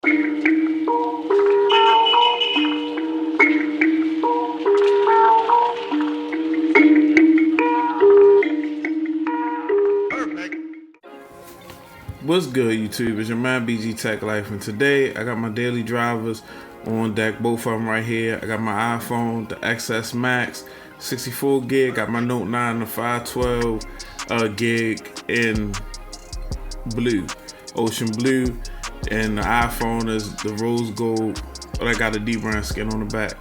What's good, YouTube? It's your man BG Tech Life, and today I got my daily drivers on deck, both of them right here. I got my iPhone, the XS Max, 64 gig. Got my Note 9, the 512 gig in blue, ocean blue, and the iPhone is the rose gold, but I got a deep brown skin on the back.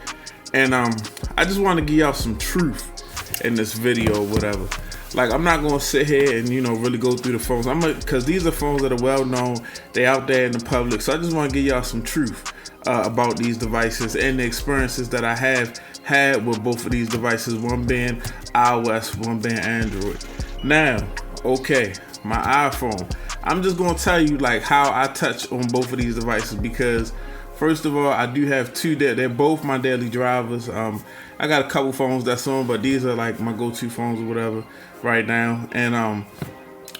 And I just want to give y'all some truth in this video, or whatever. Like, I'm not gonna sit here and really go through the phones. Because these are phones that are well known. They out there in the public. So I just want to give y'all some truth about these devices and the experiences that I have had with both of these devices. One being iOS, one being Android. Now, okay, my iPhone. I'm just gonna tell you like how I touch on both of these devices, because first of all, I do have two that they're both my daily drivers. I got a couple phones that's on, but these are like my go-to phones or whatever right now. And I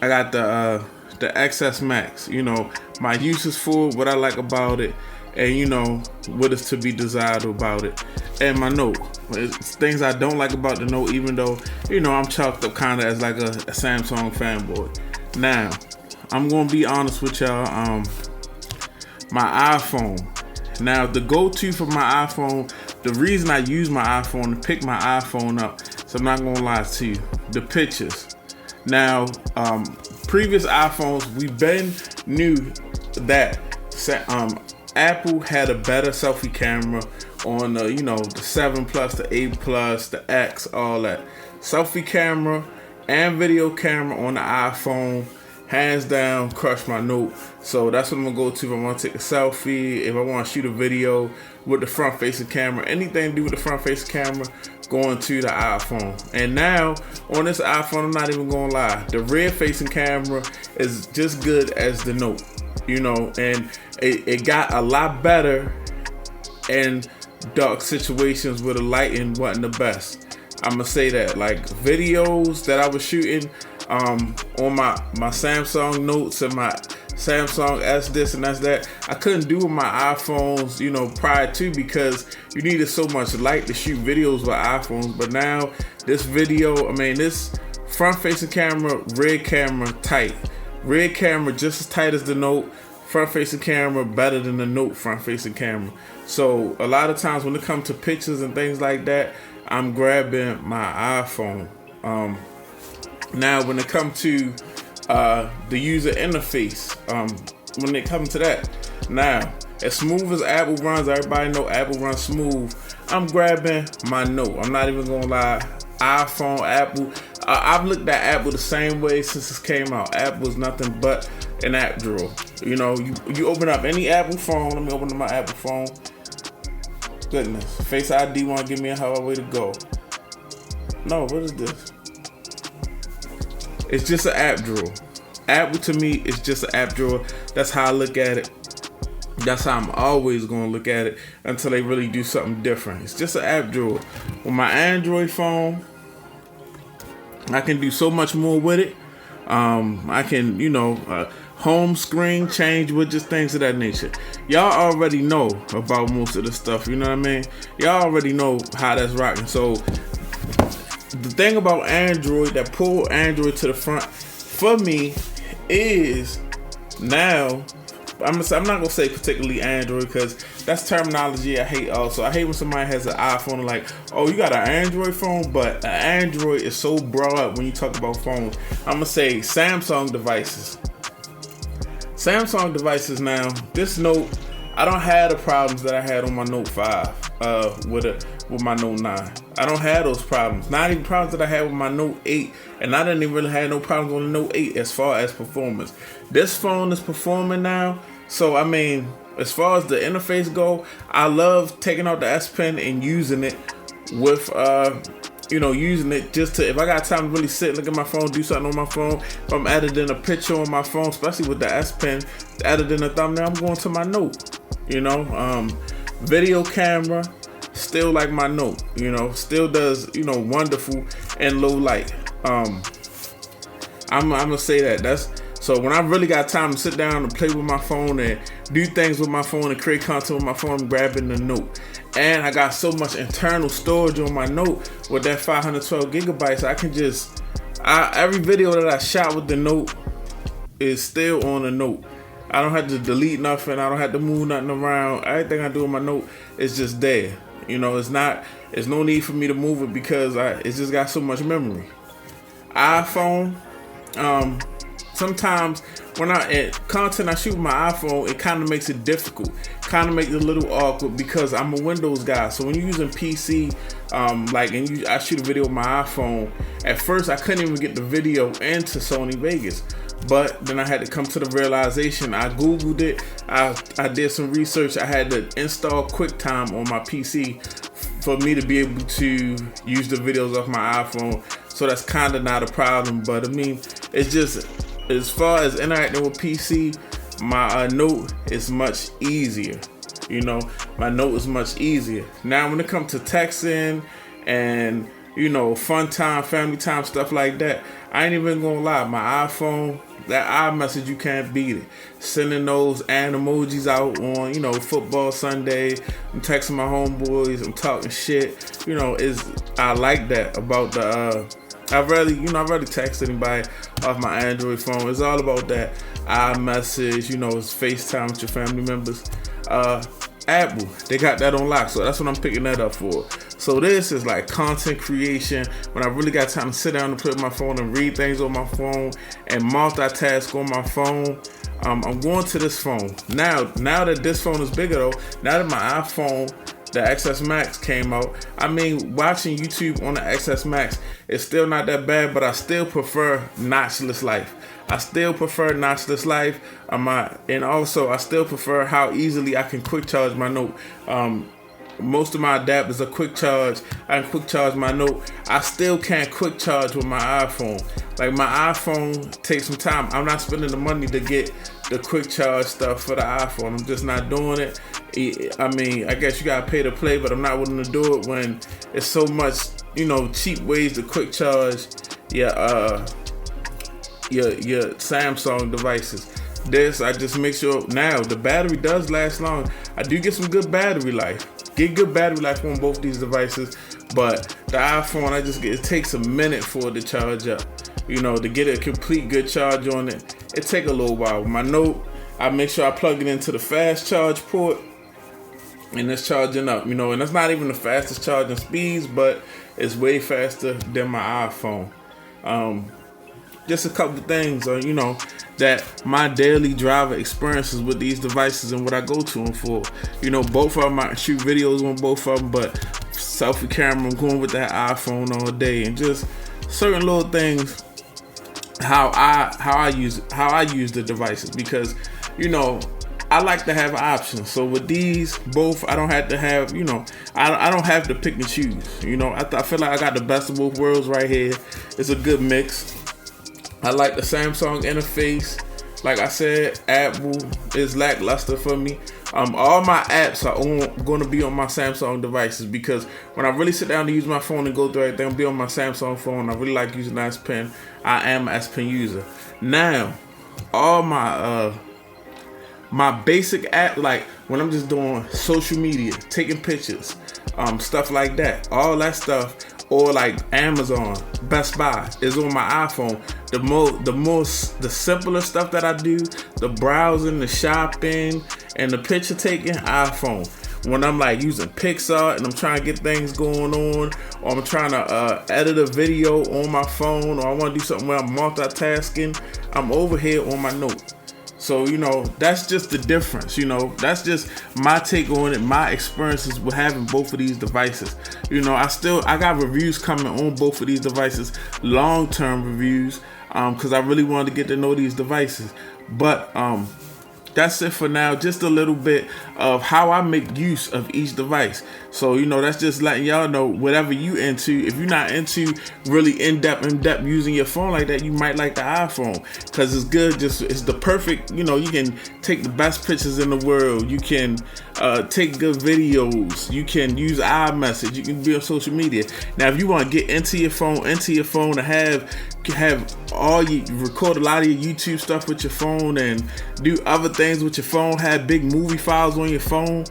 got the XS Max. My uses for it, what I like about it, and what is to be desired about it. And my Note. It's things I don't like about the Note, even though I'm chalked up kind of as like a Samsung fanboy. Now, I'm gonna be honest with y'all. My iPhone. Now, the go-to for my iPhone, the reason I use my iPhone to pick my iPhone up, so I'm not gonna lie to you, the pictures. Now, previous iPhones, knew that Apple had a better selfie camera on the 7 Plus, the 8 Plus, the X, all that. Selfie camera and video camera on the iPhone, hands down, crush my Note. So that's what I'm gonna go to if I want to take a selfie, if I want to shoot a video with the front facing camera, anything to do with the front facing camera, going to the iPhone. And now on this iPhone, I'm not even gonna lie, the rear facing camera is just good as the Note, and it got a lot better in dark situations where the lighting wasn't the best. I'm gonna say that, like videos that I was shooting on my Samsung Notes and my Samsung S this and that's that, I couldn't do with my iPhones prior to, because you needed so much light to shoot videos with iPhones. But now this this front facing camera, rear camera tight, rear camera just as tight as the Note, front facing camera better than the Note front facing camera. So a lot of times when it comes to pictures and things like that, I'm grabbing my iPhone. Now, when it comes to the user interface, when it comes to that, now, as smooth as Apple runs, everybody know Apple runs smooth, I'm grabbing my Note. I'm not even gonna lie, iPhone, Apple, I've looked at Apple the same way since it came out. Apple is nothing but an app drawer. You open up any Apple phone, let me open up my Apple phone. Goodness, Face ID wanna give me a hell of a way to go. No, what is this? It's just an app drawer. Apple to me is just an app drawer. That's how I look at it. That's how I'm always gonna look at it until they really do something different. It's just an app drawer. With my Android phone, I can do so much more with it. I can, home screen change widgets, things of that nature. Y'all already know about most of the stuff, you know what I mean? Y'all already know how that's rocking. So the thing about Android that pull Android to the front for me is, now I'm not gonna say particularly Android, because that's terminology I hate. Also, I hate when somebody has an iPhone and like, oh, you got an Android phone, but an Android is so broad when you talk about phones. I'm gonna say Samsung devices. Samsung devices. Now, this Note, I don't have the problems that I had on my Note 5 with my Note 9. I don't have those problems. Not even problems that I had with my Note 8, and I didn't even really have no problems on the Note 8 as far as performance. This phone is performing now, so as far as the interface go, I love taking out the S Pen and using it with using it just to, if I got time to really sit, look at my phone, do something on my phone. If I'm editing a picture on my phone, especially with the S Pen, editing a thumbnail, I'm going to my Note. Video camera, still like my Note, still does, wonderful in low light. I'm gonna say that's So when I really got time to sit down and play with my phone and do things with my phone and create content with my phone, I'm grabbing the Note. And I got so much internal storage on my Note with that 512 gigabytes. I can just, every video that I shot with the Note is still on the Note. I don't have to delete nothing. I don't have to move nothing around. Everything I do with my Note is just there. You know, it's no need for me to move it because it's just got so much memory. iPhone, sometimes when content I shoot with my iPhone, it kind of makes it difficult, kind of makes it a little awkward because I'm a Windows guy. So when you're using PC, I shoot a video with my iPhone, at first I couldn't even get the video into Sony Vegas. But then I had to come to the realization, I Googled it, I did some research, I had to install QuickTime on my PC for me to be able to use the videos off my iPhone. So that's kind of not a problem, but I mean, it's just, as far as interacting with PC, my Note is much easier. You know, my Note is much easier. Now when it comes to texting and, you know, fun time, family time, stuff like that, I ain't even gonna lie, my iPhone, that iMessage, you can't beat it. Sending those emojis out on, you know, football Sunday, I'm texting my homeboys, I'm talking shit. You know, I like that about the, I rarely text anybody off my Android phone. It's all about that iMessage, you know, it's FaceTime with your family members. Apple, they got that on lock, so that's what I'm picking that up for. So this is like content creation when I really got time to sit down and play with my phone and read things on my phone and multitask on my phone. I'm going to this phone. Now that this phone is bigger though, now that my iPhone, the XS Max came out, I mean, watching YouTube on the XS Max is still not that bad, but I still prefer notchless life. I still prefer notchless life. And also I still prefer how easily I can quick charge my Note. Most of my adapters are quick charge. I can quick charge my Note. I still can't quick charge with my iPhone. Like my iPhone takes some time. I'm not spending the money to get the quick charge stuff for the iPhone. I'm just not doing it. I mean, I guess you gotta pay to play, but I'm not willing to do it when it's so much, you know, cheap ways to quick charge your Samsung devices. This, I just make sure now the battery does last long. I do get some good battery life. Get good battery life on both these devices, but the iPhone, it takes a minute for it to charge up. You know, to get a complete good charge on it, it take a little while. With my Note, I make sure I plug it into the fast charge port, and it's charging up. You know, and that's not even the fastest charging speeds, but it's way faster than my iPhone. Just a couple things, you know, that my daily driver experiences with these devices and what I go to them for. You know, both of them, I shoot videos on both of them, but selfie camera, I'm going with that iPhone all day, and just certain little things, how I use the devices, because, you know, I like to have options. So with these both, I don't have to have, you know, I don't have to pick and choose. You know, I feel like I got the best of both worlds right here. It's a good mix. I like the Samsung interface. Like I said, Apple is lackluster for me. All my apps are going to be on my Samsung devices, because when I really sit down to use my phone and go through everything, I'll be on my Samsung phone. I really like using S Pen. I am an S Pen user. Now, all my basic app, like when I'm just doing social media, taking pictures, stuff like that, all that stuff, or like Amazon, Best Buy, is on my iPhone. The simpler stuff that I do, the browsing, the shopping, and the picture taking, iPhone. When I'm like using Pixar and I'm trying to get things going on, or I'm trying to edit a video on my phone, or I want to do something where I'm multitasking, I'm over here on my Note. So, you know, that's just the difference. You know, that's just my take on it, my experiences with having both of these devices. You know, I got reviews coming on both of these devices, long-term reviews, because I really wanted to get to know these devices. But that's it for now. Just a little bit of how I make use of each device. So, you know, that's just letting y'all know whatever you into. If you're not into really in-depth using your phone like that, you might like the iPhone, because it's good. It's the perfect, you know, you can take the best pictures in the world. You can take good videos. You can use iMessage. You can be on social media. Now, if you want to get into your phone to have can record a lot of your YouTube stuff with your phone and do other things with your phone, have big movie files on your phone.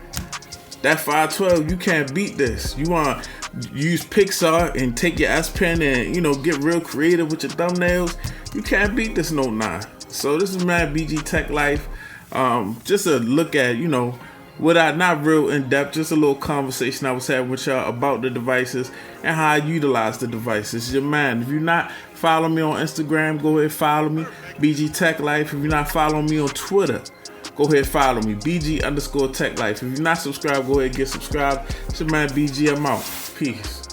That 512, you can't beat this. You want to use Pixar and take your S Pen and, get real creative with your thumbnails. You can't beat this Note 9. So this is my BG Tech Life. Just a look at, not real in depth, just a little conversation I was having with y'all about the devices and how I utilize the devices. Your man, if you're not following me on Instagram, go ahead follow me, BG Tech Life. If you're not following me on Twitter, go ahead follow me, BG_Tech Life. If you're not subscribed, go ahead get subscribed. It's your man BG, I'm out. Peace.